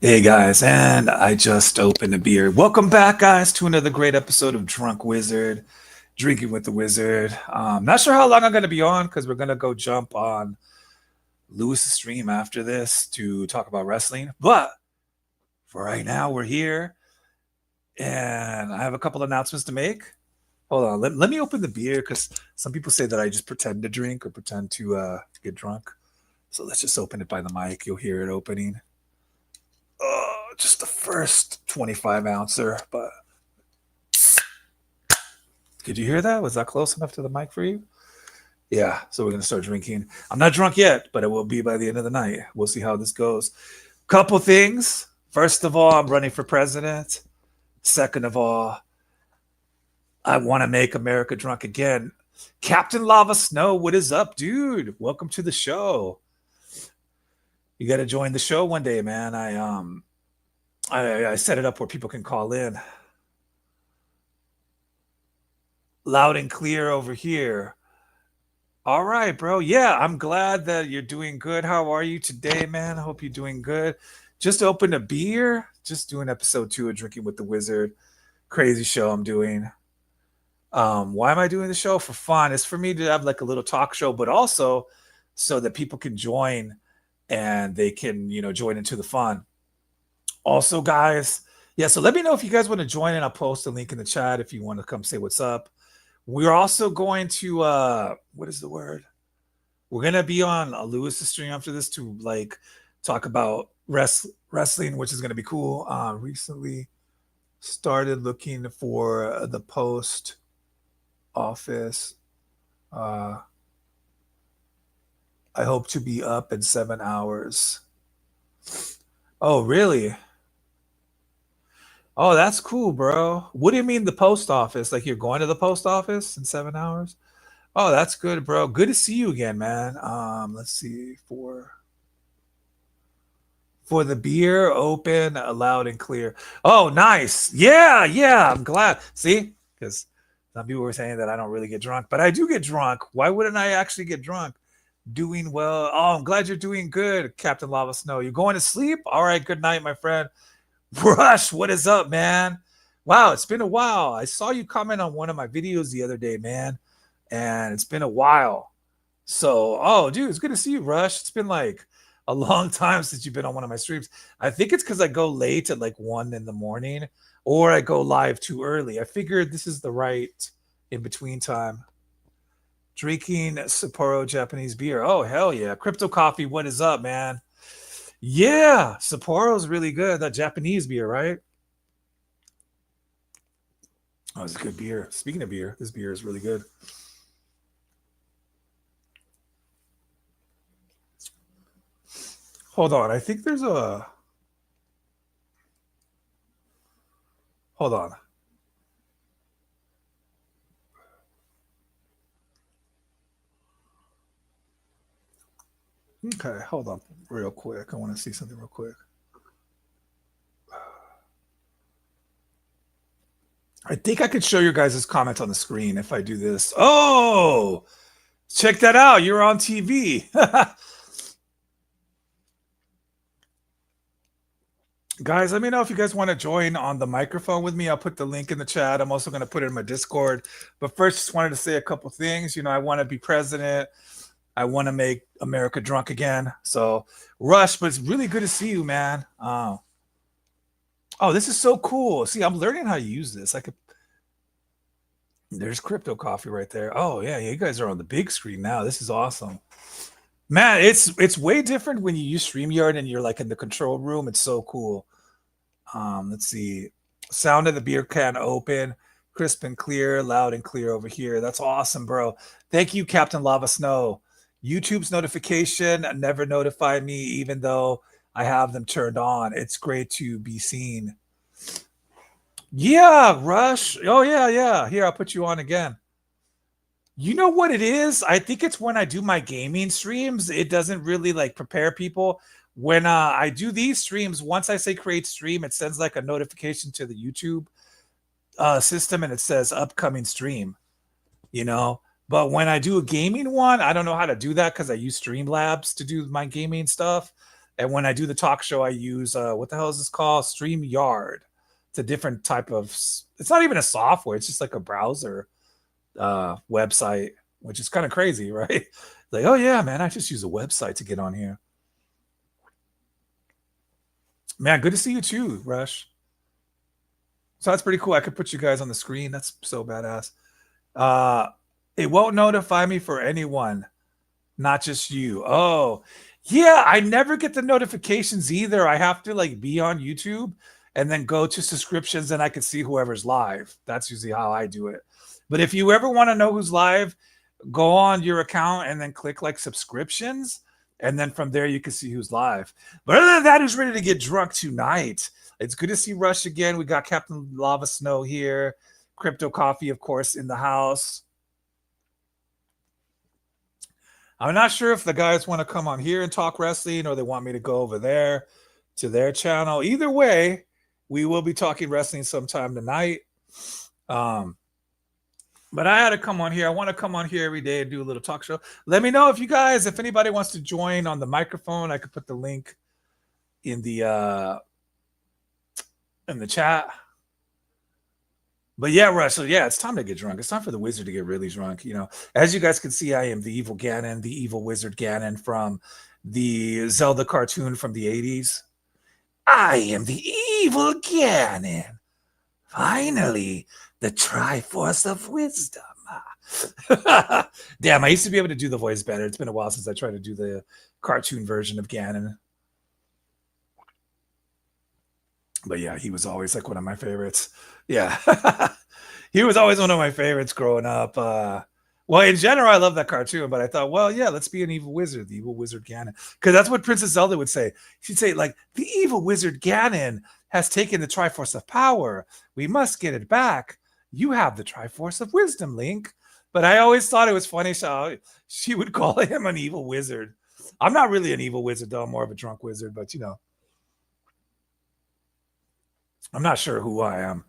Hey guys, and I just opened a beer. Welcome back, guys, to another great episode of Drunk Wizard, Drinking with the Wizard. Not sure how long I'm going to be on because we're going to go jump on Lewis's stream after this to talk about wrestling. But for right now, we're here, and I have a couple announcements to make. Hold on, let me open the beer because some people say that I just pretend to drink or pretend to get drunk. So let's just open it by the mic. You'll hear it opening. Just the first 25 ouncer, but could you hear that? Was that close enough to the mic for you? Yeah, so we're gonna start drinking. I'm not drunk yet, but it will be by the end of the night. We'll see how this goes. Couple things. First of all, I'm running for president. Second of all, I want to make America drunk again. Captain Lava Snow, what is up, dude? Welcome to the show. You got to join the show one day, man. I set it up where people can call in. Loud and clear over here. All right, bro. Yeah, I'm glad that you're doing good. How are you today, man? I hope you're doing good. Just opened a beer. Just doing episode 2 of Drinking with the Wizard. Crazy show I'm doing. Why am I doing the show? For fun. It's for me to have like a little talk show, but also so that people can join and they can, join into the fun. Also, guys, yeah, so let me know if you guys want to join in. I'll post a link in the chat if you want to come say what's up. We're also going to what is the word? We're gonna be on Lewis's stream after this to like talk about wrestling, which is gonna be cool. Recently started looking for the post office. Uh, I hope to be up in 7 hours. Oh, really? Oh, that's cool, bro. What do you mean the post office? Like you're going to the post office in 7 hours? Oh, that's good, bro. Good to see you again, man. Let's see for the beer, open, loud and clear. Oh, nice. Yeah, yeah. I'm glad. See, because some people were saying that I don't really get drunk, but I do get drunk. Why wouldn't I actually get drunk? Doing well. Oh, I'm glad you're doing good, Captain Lava Snow. You going to sleep? All right. Good night, my friend. Rush, what is up, man? Wow, it's been a while. I saw you comment on one of my videos the other day, man, and it's been a while. So, oh, dude, it's good to see you, Rush. It's been like a long time since you've been on one of my streams. I think it's because I go late at like 1 in the morning or I go live too early. I figured this is the right in between time. Drinking Sapporo Japanese beer. Oh, hell yeah. Crypto Coffee, what is up, man? Yeah, Sapporo's really good. That Japanese beer, right? Oh, it's a good beer. Speaking of beer, this beer is really good. Hold on. I think there's a. Hold on. Okay, hold on real quick. I want to see something real quick. I think I could show your guys' comment on the screen if I do this. Oh, check that out. You're on TV. Guys, let me know if you guys want to join on the microphone with me. I'll put the link in the chat. I'm also going to put it in my Discord. But first, just wanted to say a couple things. I want to be president. I want to make America drunk again. So, Rush, but it's really good to see you, man. Oh, this is so cool. See, I'm learning how to use this. I could. There's crypto coffee right there. Oh yeah, you guys are on the big screen now. This is awesome, man. It's way different when you use StreamYard and you're like in the control room. It's so cool. Let's see. Sound of the beer can open, crisp and clear, loud and clear over here. That's awesome, bro. Thank you, Captain Lava Snow. YouTube's notification never notified me, even though I have them turned on. It's great to be seen. Yeah, Rush. Oh yeah, yeah. Here, I'll put you on again. You know what it is? I think it's when I do my gaming streams, it doesn't really like prepare people. When I do these streams, once I say create stream, it sends like a notification to the YouTube system and it says upcoming stream, you know. But when I do a gaming one, I don't know how to do that because I use Streamlabs to do my gaming stuff. And when I do the talk show, I use what the hell is this called? StreamYard. It's a different type of. It's not even a software. It's just like a browser website, which is kind of crazy, right? Like, oh yeah, man, I just use a website to get on here. Man, good to see you too, Rush. So that's pretty cool. I could put you guys on the screen. That's so badass. Uh, it won't notify me for anyone, not just you. Oh, yeah. I never get the notifications either. I have to like be on YouTube and then go to subscriptions and I can see whoever's live. That's usually how I do it. But if you ever want to know who's live, go on your account and then click like subscriptions. And then from there, you can see who's live. But other than that, who's ready to get drunk tonight? It's good to see Rush again. We got Captain Lava Snow here. Crypto Coffee, of course, in the house. I'm not sure if the guys want to come on here and talk wrestling or they want me to go over there to their channel. Either way, we will be talking wrestling sometime tonight. But I had to come on here. I want to come on here every day and do a little talk show. Let me know if anybody wants to join on the microphone. I could put the link in the chat. But yeah, Russell, yeah, it's time to get drunk. It's time for the wizard to get really drunk. You know, as you guys can see, I am the evil Ganon, the evil wizard Ganon from the Zelda cartoon from the 80s. I am the evil Ganon. Finally, the Triforce of Wisdom. Damn, I used to be able to do the voice better. It's been a while since I tried to do the cartoon version of Ganon. But yeah, he was always like one of my favorites. Yeah. He was always one of my favorites growing up. Well, in general, I love that cartoon, but I thought, well, yeah, let's be an evil wizard, the evil wizard Ganon. Because that's what Princess Zelda would say. She'd say, like, the evil wizard Ganon has taken the Triforce of Power. We must get it back. You have the Triforce of Wisdom, Link. But I always thought it was funny how she would call him an evil wizard. I'm not really an evil wizard, though. I'm more of a drunk wizard, but, you know. I'm not sure who I am.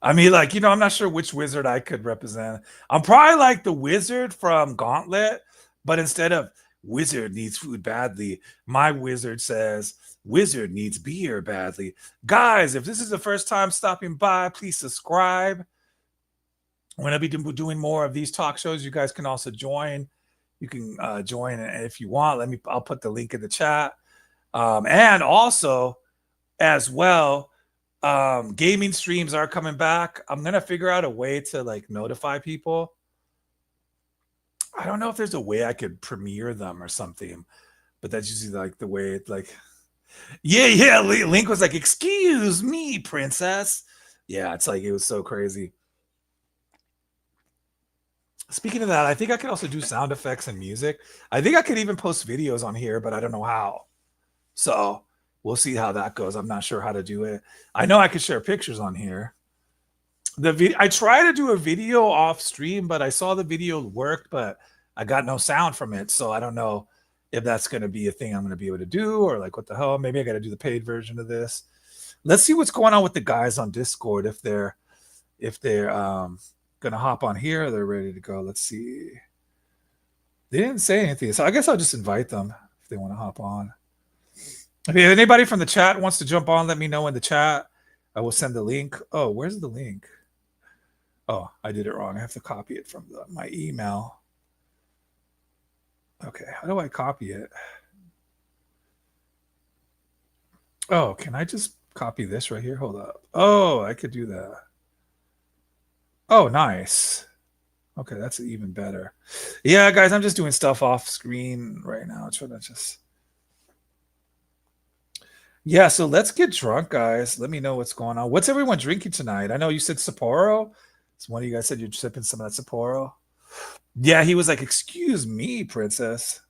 I mean, like, you know, I'm not sure which wizard I could represent. I'm probably like the wizard from Gauntlet, but instead of wizard needs food badly, my wizard says wizard needs beer badly. Guys, if this is the first time stopping by, please subscribe. I'm going to be doing more of these talk shows. You guys can also join. You can join if you want. I'll put the link in the chat. And also, as well, gaming streams are coming back. I'm gonna figure out a way to like notify people. I don't know if there's a way I could premiere them or something, but that's usually like the way it like. Yeah. Link was like, "Excuse me, princess." Yeah, it's like it was so crazy. Speaking of that, I think I could also do sound effects and music. I think I could even post videos on here, but I don't know how. So we'll see how that goes. I'm not sure how to do it. I know I could share pictures on here. I tried to do a video off stream, but I saw the video worked, but I got no sound from it. So I don't know if that's going to be a thing I'm going to be able to do or like what the hell. Maybe I got to do the paid version of this. Let's see what's going on with the guys on Discord. If they're going to hop on here, they're ready to go. Let's see. They didn't say anything, so I guess I'll just invite them if they want to hop on. If anybody from the chat wants to jump on, let me know in the chat. I will send the link. Oh, where's the link? Oh, I did it wrong. I have to copy it from my email. Okay, how do I copy it? Oh, can I just copy this right here? Hold up. Oh, I could do that. Oh, nice. Okay, that's even better. Yeah, guys, I'm just doing stuff off screen right now. I'm trying to just... Yeah, so let's get drunk, guys. Let me know what's going on. What's everyone drinking tonight? I know you said Sapporo. So one of you guys said you're sipping some of that Sapporo. Yeah, he was like, "Excuse me, princess."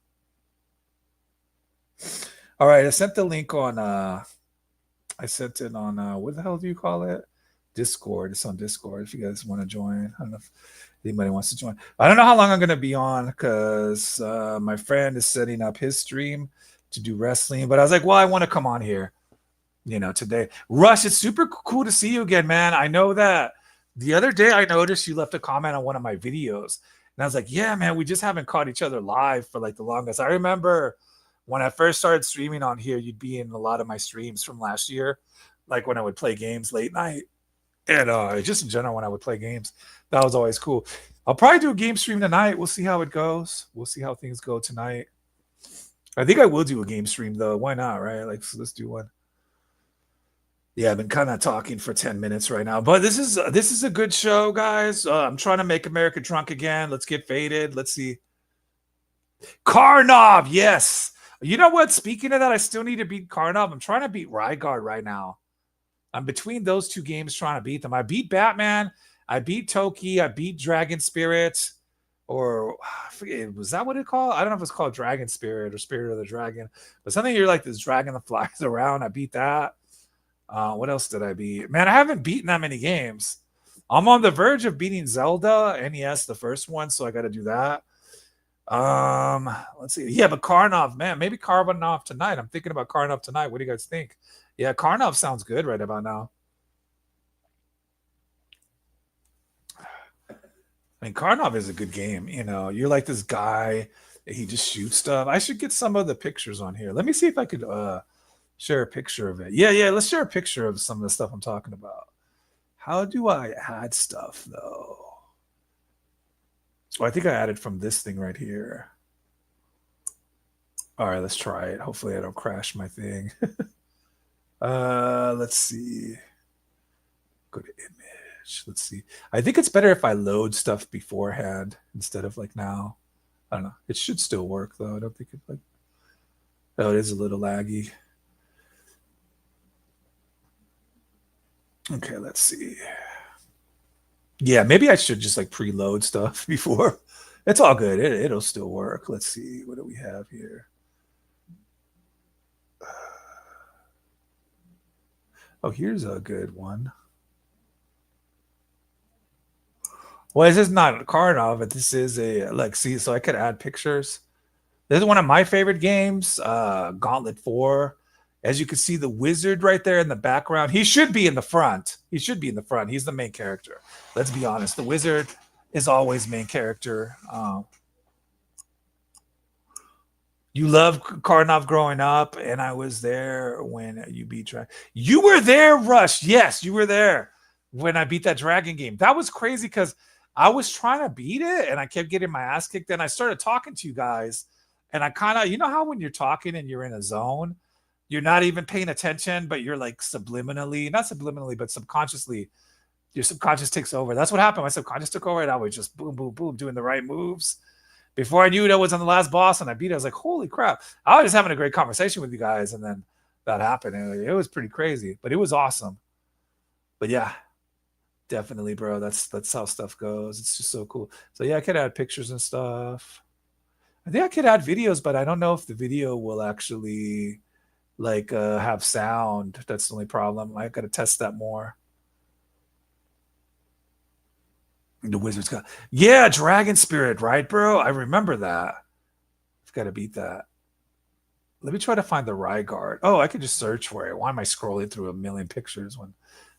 All right, I sent the link on I sent it on what the hell do you call it? Discord. It's on Discord if you guys want to join. I don't know if anybody wants to join. I don't know how long I'm going to be on because my friend is setting up his stream to do wrestling. But I was like, well, I want to come on here, you know, today. Rush, it's super cool to see you again, man. I know that the other day I noticed you left a comment on one of my videos. And I was like, yeah, man, we just haven't caught each other live for like the longest. I remember when I first started streaming on here, you'd be in a lot of my streams from last year, like when I would play games late night, and just in general when I would play games. That was always cool. I'll probably do a game stream tonight. We'll see how it goes. We'll see how things go tonight. I think I will do a game stream though. Why not, right? Like, so let's do one. Yeah, I've been kind of talking for 10 minutes right now, but this is a good show, guys. I'm trying to make America drunk again. Let's get faded. Let's see. Karnov, yes. You know what? Speaking of that, I still need to beat Karnov. I'm trying to beat Ryguard right now. I'm between those two games trying to beat them. I beat Batman. I beat Toki. I beat Dragon Spirit. Or I forget, was that what it called? I don't know if it's called Dragon Spirit or Spirit of the Dragon, but something you're like this dragon that flies around. I beat that. What else did I beat? Man, I haven't beaten that many games. I'm on the verge of beating Zelda NES, the first one, so I got to do that. Let's see. Yeah, but Karnov, man, maybe Karnov tonight. I'm thinking about Karnov tonight. What do you guys think? Yeah, Karnov sounds good right about now. I mean, Karnov is a good game. You know, you're like this guy. He just shoots stuff. I should get some of the pictures on here. Let me see if I could share a picture of it. Yeah. Let's share a picture of some of the stuff I'm talking about. How do I add stuff though? Oh, I think I added from this thing right here. All right, let's try it. Hopefully I don't crash my thing. Let's see. Go to image. Let's see. I think it's better if I load stuff beforehand instead of like now. I don't know. It should still work though. I don't think it like. Oh, it is a little laggy. Okay, let's see. Yeah, maybe I should just like preload stuff before. It's all good. It'll still work. Let's see. What do we have here? Oh, here's a good one. Well, this is not a Karnov, but this is a like. See, so I could add pictures. This is one of my favorite games, Gauntlet 4. As you can see, the wizard right there in the background. He should be in the front. He should be in the front. He's the main character. Let's be honest. The wizard is always main character. You loved Karnov growing up, and I was there when you beat Dragon. You were there, Rush. Yes, you were there when I beat that Dragon game. That was crazy because I was trying to beat it, and I kept getting my ass kicked. Then I started talking to you guys, and I kind of, you know how when you're talking and you're in a zone, you're not even paying attention, but you're like subliminally, not subliminally, but subconsciously, your subconscious takes over. That's what happened. My subconscious took over, and I was just boom, boom, boom, doing the right moves. Before I knew it, I was on the last boss and I beat it. I was like, holy crap. I was just having a great conversation with you guys. And then that happened. And it was pretty crazy, but it was awesome. But yeah, definitely, bro. That's how stuff goes. It's just so cool. So yeah, I could add pictures and stuff. I think I could add videos, but I don't know if the video will actually like have sound. That's the only problem. I got to test that more. The wizard's got, yeah, Dragon Spirit, right, bro? I remember that. I've got to beat that. Let me try to find the Ryguard. Oh, I could just search for it. Why am I scrolling through a million pictures when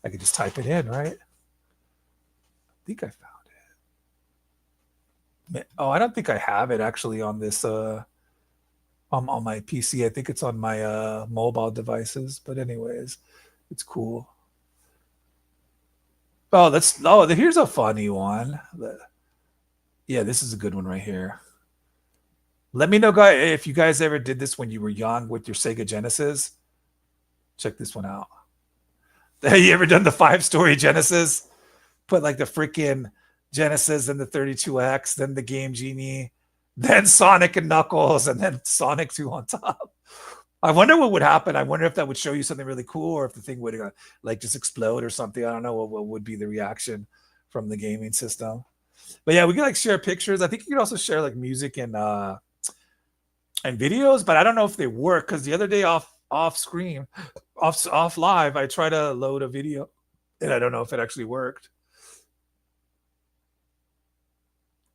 I could just type it in, right? I think I found it. Oh, I don't think I have it actually on this on my PC. I think it's on my mobile devices. But anyways, it's cool. Oh, here's a funny one. Yeah, this is a good one right here. Let me know, guys, if you guys ever did this when you were young with your Sega Genesis. Check this one out. Have you ever done the 5-story Genesis? Put like the freaking Genesis and the 32X, then the Game Genie, then Sonic and Knuckles, and then Sonic 2 on top. I wonder what would happen. I wonder if that would show you something really cool, or if the thing would like just explode or something. I don't know what would be the reaction from the gaming system. But yeah, we can like share pictures. I think you can also share like music and videos, but I don't know if they work because the other day off screen, off live, I tried to load a video and I don't know if it actually worked.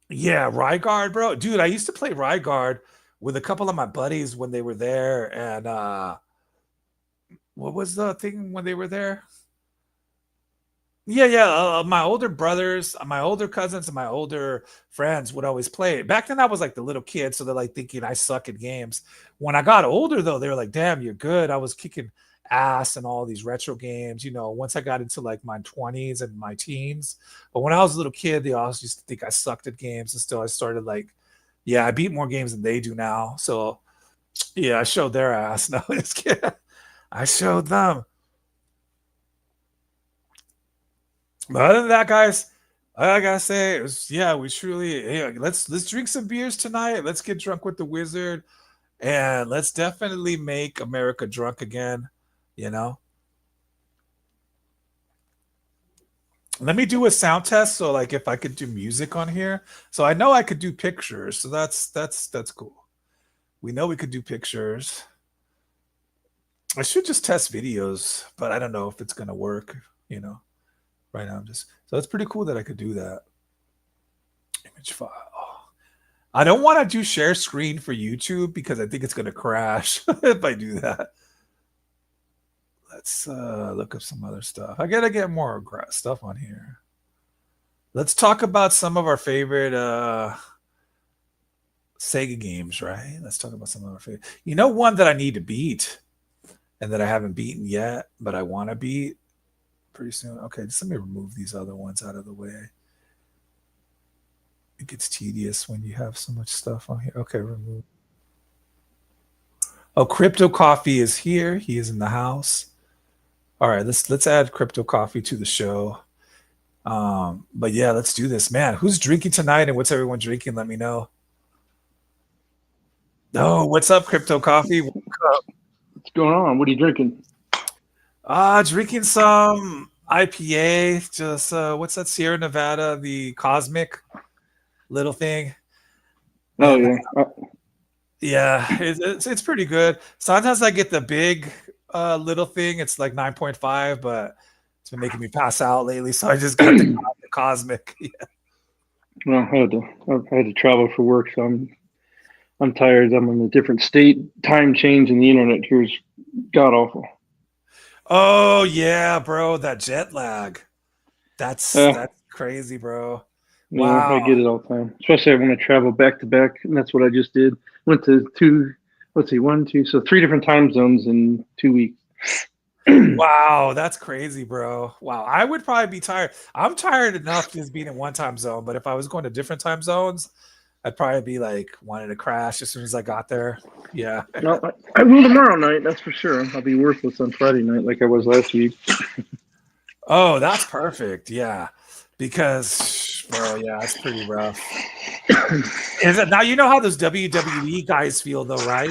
Yeah, Ryguard, bro. Dude, I used to play Ryguard with a couple of my buddies when they were there. And what was the thing when they were there? Yeah, yeah. My older brothers, my older cousins, and my older friends would always play it. Back then, I was like the little kid, so they're like thinking I suck at games. When I got older, though, they were like, "Damn, you're good." I was kicking ass and all these retro games. Once I got into like my 20s and my teens, but when I was a little kid, they always used to think I sucked at games, and still I started like, yeah, I beat more games than they do now. So yeah, I showed their ass. No, just kidding. I showed them. But other than that, guys, I gotta say, yeah, we truly, yeah, let's drink some beers tonight. Let's get drunk with the wizard, and let's definitely make America drunk again. You know, let me do a sound test. So, like, if I could do music on here, so I know I could do pictures. So that's cool. We know we could do pictures. I should just test videos, but I don't know if it's gonna work. You know, right now I'm just so it's pretty cool that I could do that. Image file. I don't want to do share screen for YouTube because I think it's going to crash if I do that. Let's look up some other stuff. I got to get more stuff on here. Let's talk about some of our favorite Sega games, right? Let's talk about some of our favorite. One that I need to beat and that I haven't beaten yet, but I want to beat pretty soon. Okay, just let me remove these other ones out of the way. It gets tedious when you have so much stuff on here. Okay, remove. Oh, Crypto Coffee is here. He is in the house. All right, let's add Crypto Coffee to the show. But yeah, let's do this, man. Who's drinking tonight, and what's everyone drinking? Let me know. Oh, what's up, Crypto Coffee? What's going on? What are you drinking? Drinking some IPA. Just what's that? Sierra Nevada, the Cosmic little thing, Oh and yeah, yeah, it's pretty good. Sometimes I get the big little thing. It's like 9.5, but it's been making me pass out lately, so I just got the Cosmic. well, I had to travel for work, so I'm tired. I'm in a different state. Time change and the internet here is god awful. Oh yeah, bro, that jet lag. That's Uh, that's crazy, bro. yeah, I Wow. get it all the time. Especially when I travel back to back, and that's what I just did. Went to two, let's see, one, two, so three different time zones in 2 weeks. Wow, that's crazy, bro. Wow. I would probably be tired. I'm tired enough just being in one time zone, but if I was going to different time zones, I'd probably be like wanting to crash as soon as I got there. Yeah. No, I will tomorrow night. That's for sure. I'll be worthless on Friday night, like I was last week. Oh, that's perfect. Yeah. Because bro, yeah, it's pretty rough. Is it now you know how those WWE guys feel though, right?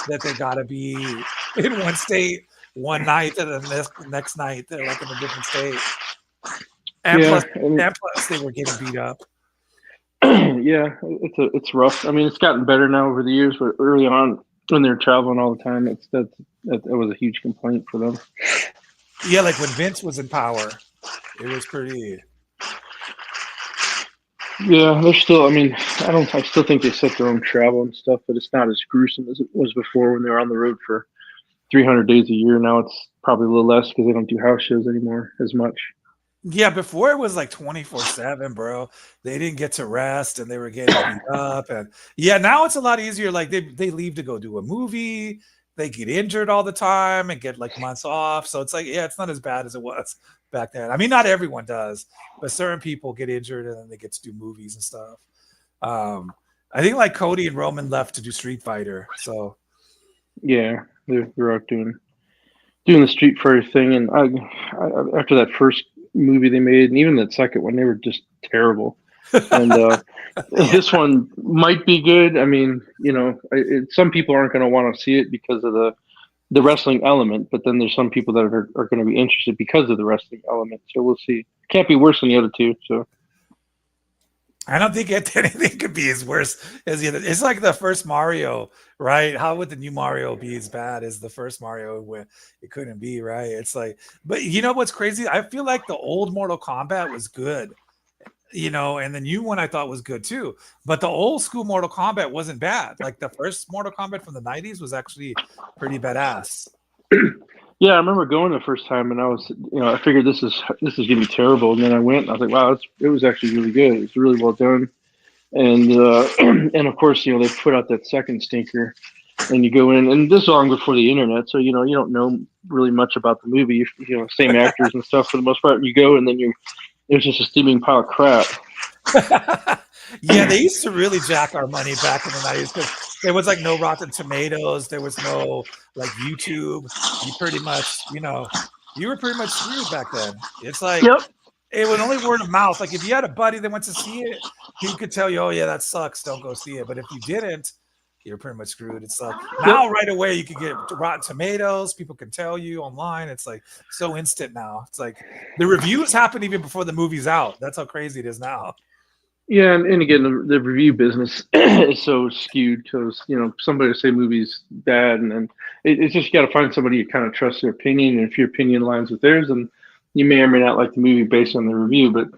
That they gotta be in one state one night and then this next night they're like in a different state. And Yeah, plus and plus they were getting beat up. yeah, it's rough. I mean, it's gotten better now over the years, but early on when they're traveling all the time, that was a huge complaint for them. Yeah, like when Vince was in power, it was pretty. Yeah, they're still. I mean, I don't. I still think they set their own travel and stuff, but it's not as gruesome as it was before when they were on the road for 300 days a year. Now it's probably a little less because they don't do house shows anymore as much. Yeah, before it was like 24/7, bro. They didn't get to rest and they were getting beat up. And yeah, now it's a lot easier. Like they leave to go do a movie. They get injured all the time and get like months off. So it's like, yeah, it's not as bad as it was back then. I mean, not everyone does, but certain people get injured and then they get to do movies and stuff. Um, I think like Cody and Roman left to do Street Fighter. So Yeah, they're out doing the Street Fighter thing, and after that first movie they made, and even that second one, they were just terrible. And this one might be good. I mean, some people aren't going to want to see it because of the wrestling element, but then there's some people that are going to be interested because of the wrestling element. So we'll see. Can't be worse than the other two. So I don't think anything could be as worse as the other. It's like the first Mario, right? How would the new Mario be as bad as the first Mario? Where it couldn't be, right? It's like, but you know what's crazy? I feel like the old Mortal Kombat was good, and the new one I thought was good too. But the old school Mortal Kombat wasn't bad. Like the first Mortal Kombat from the '90s was actually pretty badass. Yeah, I remember going the first time, and I figured this is gonna be terrible, and then I went, and I was like, wow, it was actually really good. It was really well done, and and of course, they put out that second stinker, and you go in, and this is long before the internet, so you don't know really much about the movie, same actors and stuff for the most part, and you go, and then it's just a steaming pile of crap. Yeah, they used to really jack our money back in the 90s because there was like no Rotten Tomatoes, there was no like YouTube. You pretty much, you were pretty much screwed back then. It's like Yep. it was only word of mouth. Like if you had a buddy that went to see it, he could tell you, "Oh yeah, that sucks. Don't go see it." But if you didn't, you're pretty much screwed. It's like Yep. now right away you could get Rotten Tomatoes. People can tell you online. It's like so instant now. It's like the reviews happen even before the movie's out. That's how crazy it is now. Yeah, and again, the review business is so skewed because somebody will say movies bad, and then it's just you got to find somebody you kind of trust their opinion, and if your opinion aligns with theirs, then you may or may not like the movie based on the review. But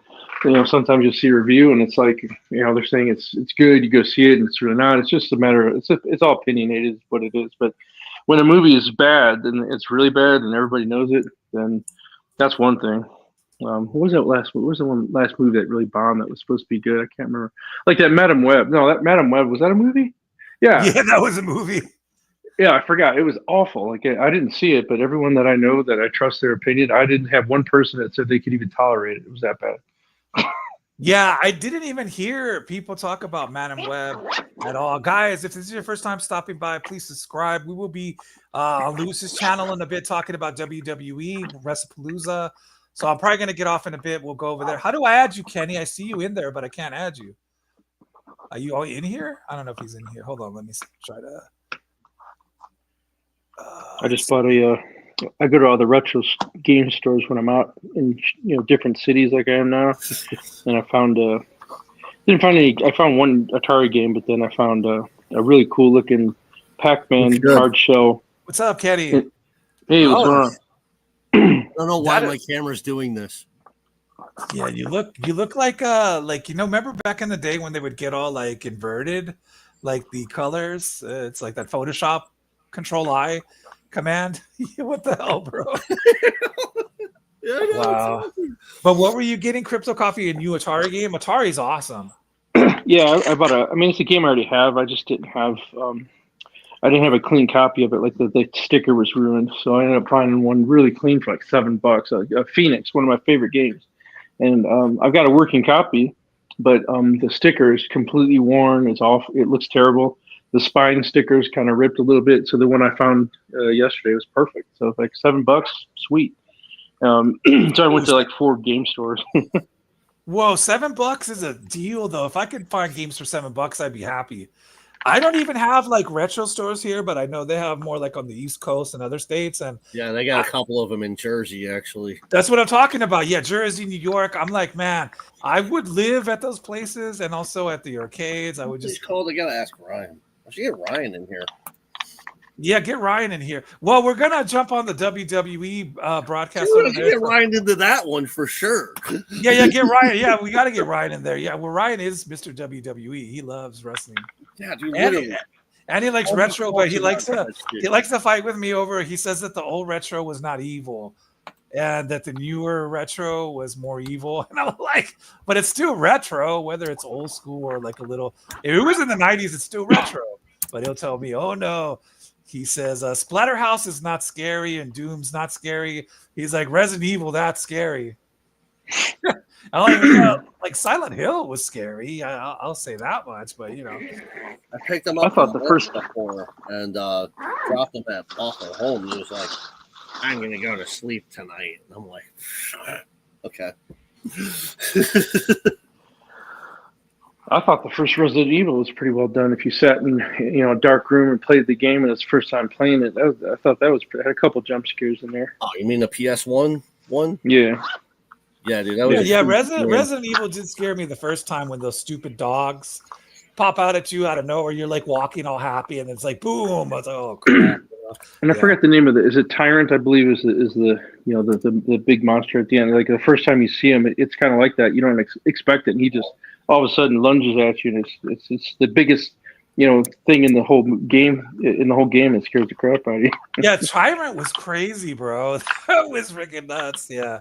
sometimes you'll see a review, and it's like they're saying it's good, you go see it, and it's really not. It's just a matter of it's all opinionated, is what it is. But when a movie is bad, and it's really bad, and everybody knows it, then that's one thing. What was that last? What was the one last movie that really bombed that was supposed to be good? I can't remember. Like that Madam Web. No, that Madam Web, was that a movie? Yeah, Yeah, that was a movie. yeah. I forgot. It was awful. Like I didn't see it, but everyone that I know that I trust their opinion, I didn't have one person that said they could even tolerate it. It was that bad. Yeah, I didn't even hear people talk about Madam Web at all. Guys, if this is your first time stopping by, please subscribe. We will be on Lewis's channel in a bit talking about WWE, WrestlePalooza. So I'm probably going to get off in a bit. We'll go over there. How do I add you, Kenny? I see you in there, but I can't add you. Are you all in here? I don't know if he's in here. Hold on. Let me try to. I just bought a. I go to all the retro game stores when I'm out in different cities like I am now, and I found didn't find any. I found one Atari game, but then I found a really cool looking It's Pac-Man good. hard shell. What's up, Kenny? Hey, what's Oh, going on? I don't know why that my is, camera's doing this. yeah, you look like remember back in the day when they would get all like inverted, like the colors. It's like that Photoshop Control I command. What the hell, bro? Yeah, I know. Wow. But what were you getting? Crypto Coffee, a new Atari game? Atari's awesome. Yeah, I bought a. I mean, it's a game I already have. I just didn't have. I didn't have a clean copy of it. Like the sticker was ruined, so I ended up finding one really clean for like $7. A Phoenix, one of my favorite games, and I've got a working copy, but the sticker is completely worn. It's off. It looks terrible. The spine sticker is kind of ripped a little bit. So the one I found yesterday was perfect. So like $7, sweet. So I went to like 4 game stores. Whoa, $7 is a deal though. If I could find games for $7, I'd be happy. I don't even have like retro stores here, but I know they have more like on the East Coast and other states. And Yeah, they got a couple of them in Jersey, actually. that's what I'm talking about. Yeah, Jersey, New York. I'm like, man, I would live at those places and also at the arcades. I would It's just, called. I gotta ask Ryan. I should get Ryan in here. yeah, get Ryan in here. Well, we're gonna jump on the WWE broadcast Dude, over I should there. get Ryan into that one for sure. Yeah, get Ryan. Yeah, we got to get Ryan in there. Yeah, well, Ryan is Mr. WWE. He loves wrestling, Yeah, dude, and literally. and he likes All retro, but he likes about to that shit. he likes to fight with me over. He says that the old retro was not evil, and that the newer retro was more evil. And I'm like, but it's still retro, whether it's old school or like a little. If it was in the '90s, it's still retro. But he'll tell me, oh no. He says Splatterhouse is not scary and Doom's not scary. He's like Resident Evil, that's scary. I like Silent Hill was scary. I'll say that much, but I picked him I up thought from the first. before and dropped him at Awful Home. He was like, I'm going to go to sleep tonight. And I'm like, okay. I thought the first Resident Evil was pretty well done. If you sat in a dark room and played the game and it's the first time playing it, I thought that was had a couple jump scares in there. Oh, you mean the PS1 one? Yeah. Yeah, dude. That was yeah. Resident Evil did scare me the first time when those stupid dogs pop out at you out of nowhere. You're like walking all happy, and it's like boom. I was like, oh crap. And I forget the name of it. Is it Tyrant? I believe is the big monster at the end. Like the first time you see him, it's kind of like that. You don't expect it, and he just all of a sudden lunges at you, and it's the biggest thing in the whole game. In the whole game, it scares the crap out of you. Yeah, Tyrant was crazy, bro. That was freaking nuts. Yeah.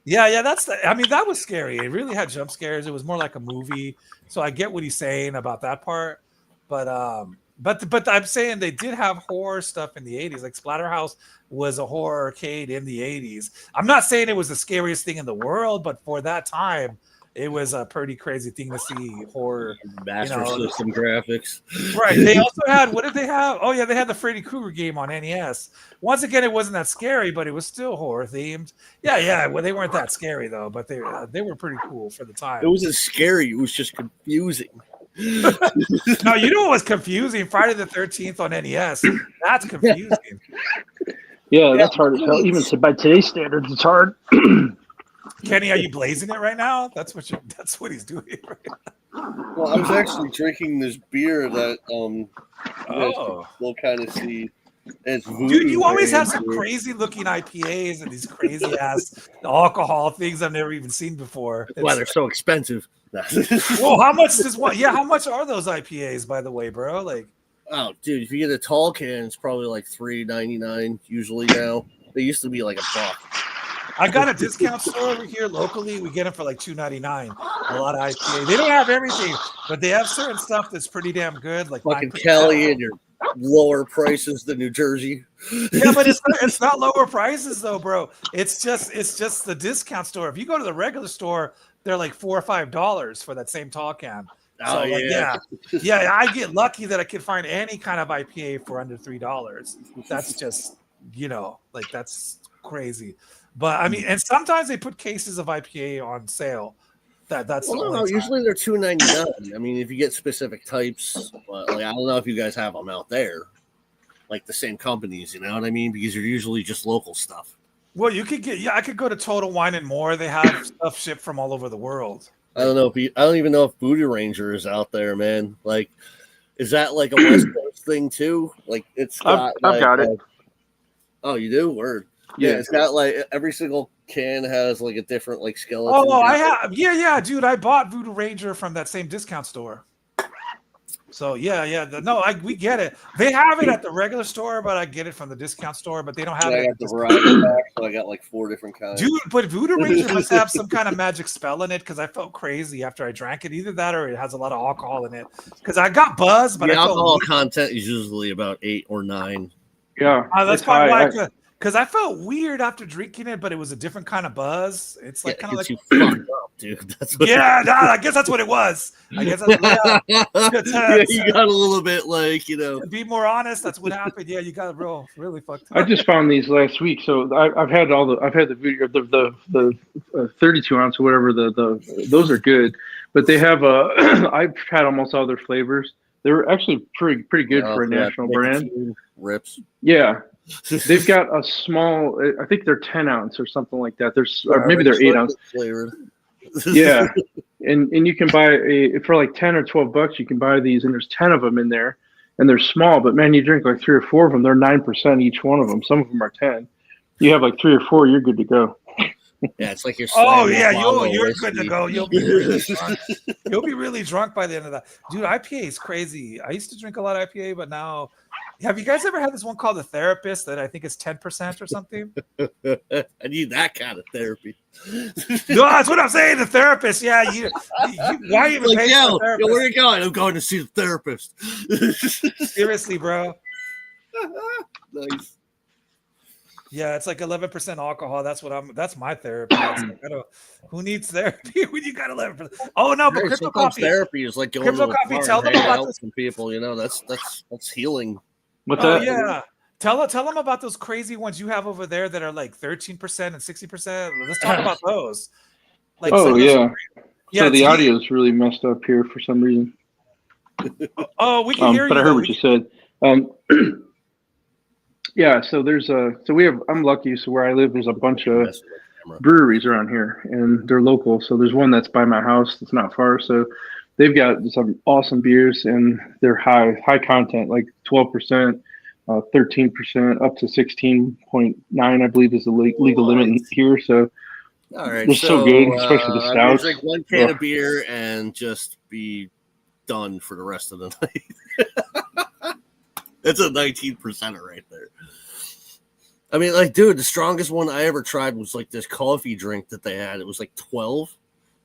Yeah. I mean, that was scary. It really had jump scares. It was more like a movie. So I get what he's saying about that part. But I'm saying they did have horror stuff in the 80s. Like Splatterhouse was a horror arcade in the 80s. I'm not saying it was the scariest thing in the world, but for that time, it was a pretty crazy thing to see horror. Master System graphics. Right. They also had, what did they have? Oh, yeah, they had the Freddy Krueger game on NES. Once again, it wasn't that scary, but it was still horror themed. Yeah. Well, they weren't that scary, though, but they were pretty cool for the time. It wasn't scary. It was just confusing. No, you know what was confusing? Friday the 13th on NES. That's confusing. Yeah, that's hard as hell. Even by today's standards, it's hard. Kenny, are you blazing it right now? That's what he's doing right now. Well, I was actually drinking this beer that we'll kind of see. It's dude, you always have some crazy looking IPAs and these crazy ass alcohol things I've never even seen before. That's why they're so expensive. Well, how much does one? Yeah, how much are those IPAs, by the way, bro? Like, oh, dude, if you get a tall can, it's probably like $3.99 usually now. They used to be like $1. I got a discount store over here locally. We get them for like $2.99. A lot of IPA. They don't have everything, but they have certain stuff that's pretty damn good. Like fucking Kelly and your lower prices than New Jersey. Yeah, but it's not lower prices though, bro. It's just the discount store. If you go to the regular store, they're like $4 or $5 for that same tall can. So yeah, I get lucky that I can find any kind of IPA for under $3. That's just like that's crazy. But I mean, and sometimes they put cases of IPA on sale. That's no. Usually they're $2.99. I mean, if you get specific types, but like I don't know if you guys have them out there, like the same companies. You know what I mean? Because you're usually just local stuff. Well, you could get I could go to Total Wine and More. They have stuff shipped from all over the world. I don't know I don't even know if Voodoo Ranger is out there, man. Like, is that like a West Coast thing too? Like, it's got. I've got it. Oh, you do? Word. Yeah, it's got like every single can has like a different like skeleton. Oh, I have. Yeah, dude. I bought Voodoo Ranger from that same discount store. So we get it. They have it at the regular store, but I get it from the discount store. But they don't have it. I got the variety pack, so I got like 4 different kinds. Dude, but Voodoo Ranger must have some kind of magic spell in it because I felt crazy after I drank it. Either that or it has a lot of alcohol in it. Because I got buzzed, but the alcohol content is usually about 8 or 9. Yeah, that's probably why. Because I felt weird after drinking it, but it was a different kind of buzz. It's like kind of like you fucked up, dude. That's what I guess that's what it was. I guess that's you got a little bit like To be more honest, that's what happened. Yeah, you got really fucked up. I just found these last week, so I've had the video, the 32 ounce or whatever. Those are good, but they have I've had almost all their flavors. They're actually pretty good for a national brand. Rips. Yeah. They've got a small, I think they're 10 ounce or something like that. Or maybe they're 8 ounce. Flavored. Yeah. And you can buy for like 10 or $12, you can buy these, and there's 10 of them in there, and they're small, but man, you drink like 3 or 4 of them. They're 9% each one of them. Some of them are 10. You have like 3 or 4, you're good to go. Yeah, it's like you're. You're good to go. You'll be really drunk. You'll be really drunk by the end of that, dude. IPA is crazy. I used to drink a lot of IPA, but now, have you guys ever had this one called The Therapist that I think is 10% or something? I need that kind of therapy. No, that's what I'm saying. The Therapist. Yeah, why even like, pay for a therapist? Where are you going? I'm going to see the therapist. Seriously, bro. Nice. Yeah, it's like 11% alcohol. That's my therapy. Like, who needs therapy when you got 11%? Oh no, but Crypto Coffee therapy is like going Crypto to Coffee. Tell them about this. Some people, that's healing. What's that? Yeah. Tell them about those crazy ones you have over there that are like 13% and 60%. Let's talk about those. Like, yeah. So the audio is really messed up here for some reason. Oh, we can hear you. But I heard what you said. Yeah, so I'm lucky. So where I live, there's a bunch of breweries around here, and they're local. So there's one that's by my house that's not far. So they've got some awesome beers, and they're high content, like 12%, 13%, up to 16.9, I believe, is the legal limit here. So all right, they're so good, especially the stouts. Drink one can of beer and just be done for the rest of the night. That's a 19% right there. I mean, like, dude, the strongest one I ever tried was like this coffee drink that they had. It was like 12.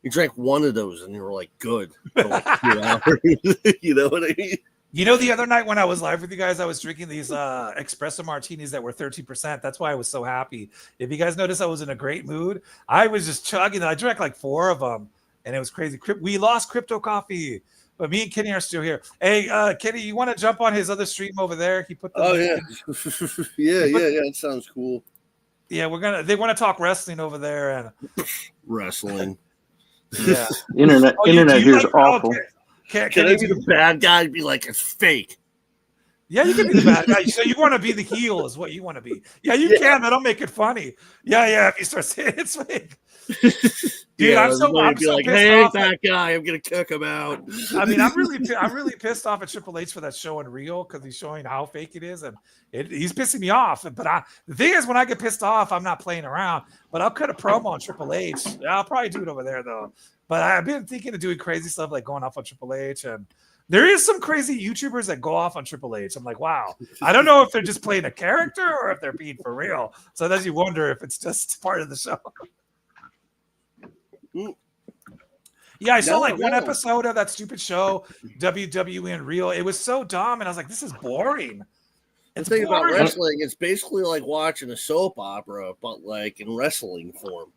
You drank one of those and you were like good for like 2 hours. You know what I mean? You know, the other night when I was live with you guys, I was drinking these espresso martinis that were 13%. That's why I was so happy. If you guys notice, I was in a great mood. I was just chugging. I drank like 4 of them, and it was crazy. We lost Crypto Coffee, but me and Kenny are still here. Hey, Kenny, you want to jump on his other stream over there? He put the Oh, link yeah. in. yeah. That sounds cool. Yeah, they want to talk wrestling over there. And Wrestling. yeah. Internet here is awful. Can I be the bad guy and be like, it's fake? Yeah, you can be the bad guy. So you want to be the heel is what you want to be. Yeah, you can. That'll make it funny. Yeah. If you start saying it's fake. Dude, I'm so like, pissed hey, off. that guy, I'm gonna kick him out. I mean, I'm really pissed off at Triple H for that show in Real because he's showing how fake it is, and he's pissing me off. But the thing is, when I get pissed off, I'm not playing around. But I'll cut a promo on Triple H. I'll probably do it over there though. But I've been thinking of doing crazy stuff like going off on Triple H, and there is some crazy YouTubers that go off on Triple H. I'm like, wow. I don't know if they're just playing a character or if they're being for real. So then you wonder if it's just part of the show. Yeah, I saw like one episode of that stupid show, WWE and Real. It was so dumb, and I was like, this is boring. The thing about wrestling, it's basically like watching a soap opera, but like in wrestling form.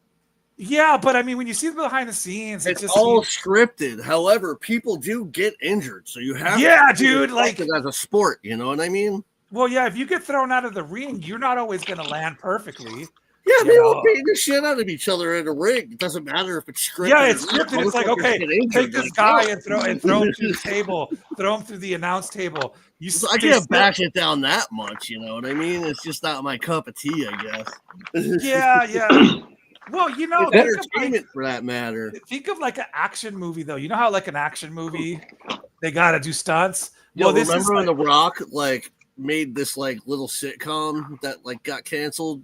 Yeah, but I mean, when you see the behind the scenes, it's just all scripted. However, people do get injured, so you have dude, like it as a sport. You know what I mean? Well, yeah, if you get thrown out of the ring, you're not always going to land perfectly. Yeah, they all beating the shit out of each other in a ring. It doesn't matter if it's scripted. Yeah, it's scripted. It's like, okay, take this guy and throw him through the table, throw him through the announce table. I can't bash it down that much, you know what I mean? It's just not my cup of tea, I guess. Yeah. Well, you know, it's entertainment for that matter. Think of like an action movie, though. You know how like an action movie, they got to do stunts. Well, remember when The Rock like made this like little sitcom that like got canceled?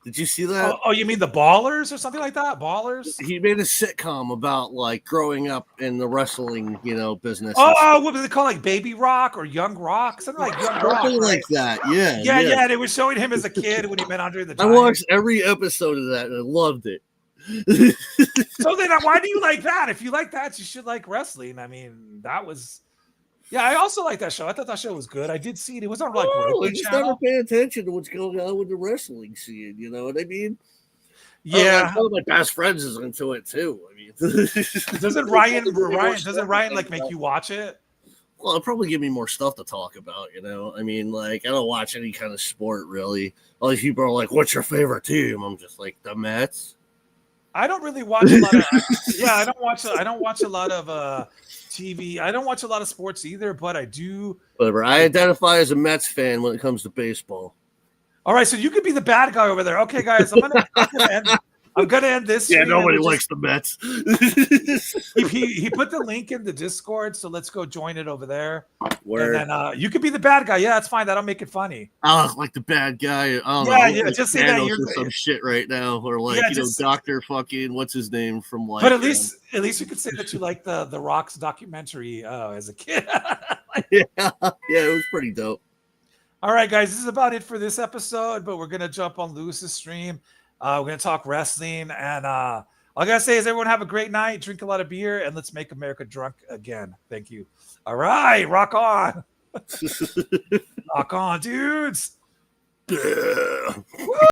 Did you see that? Oh, you mean The Ballers or something like that? Ballers? He made a sitcom about like growing up in the wrestling, business. Oh, what was it called? Like Baby Rock or Young Rock? Something like Young Rock. Something like that. Yeah. Yeah. They were showing him as a kid when he met Andre the Giant. I watched every episode of that and I loved it. So then why do you like that? If you like that, you should like wrestling. I mean, that was... Yeah, I also like that show. I thought that show was good. I did see it. It was on like I just never pay attention to what's going on with the wrestling scene. You know what I mean? Yeah, one of my best friends is into it too. I mean, doesn't Ryan like make you watch it? Well, it'll probably give me more stuff to talk about. I mean, like I don't watch any kind of sport really. All these people are like, "What's your favorite team?" I'm just like the Mets. I don't really watch a lot of. I don't watch a lot of TV. I don't watch a lot of sports either, but I do. Whatever. I identify as a Mets fan when it comes to baseball. All right, so you could be the bad guy over there. Okay, guys, I'm gonna end this. Yeah, nobody likes the Mets. he put the link in the Discord, so let's go join it over there. Word. And then you could be the bad guy. Yeah, that's fine. That'll make it funny. I look like the bad guy. I don't know. Yeah. Just say that you're some shit right now, or like Dr. fucking what's his name from like. But at least you could say that you like the Rock's documentary as a kid. Yeah, it was pretty dope. All right, guys, this is about it for this episode, but we're gonna jump on Lewis's stream. We're gonna talk wrestling, and all I gotta say is everyone have a great night, drink a lot of beer, and let's make America drunk again. Thank you. All right, rock on. Rock on, dudes. Yeah.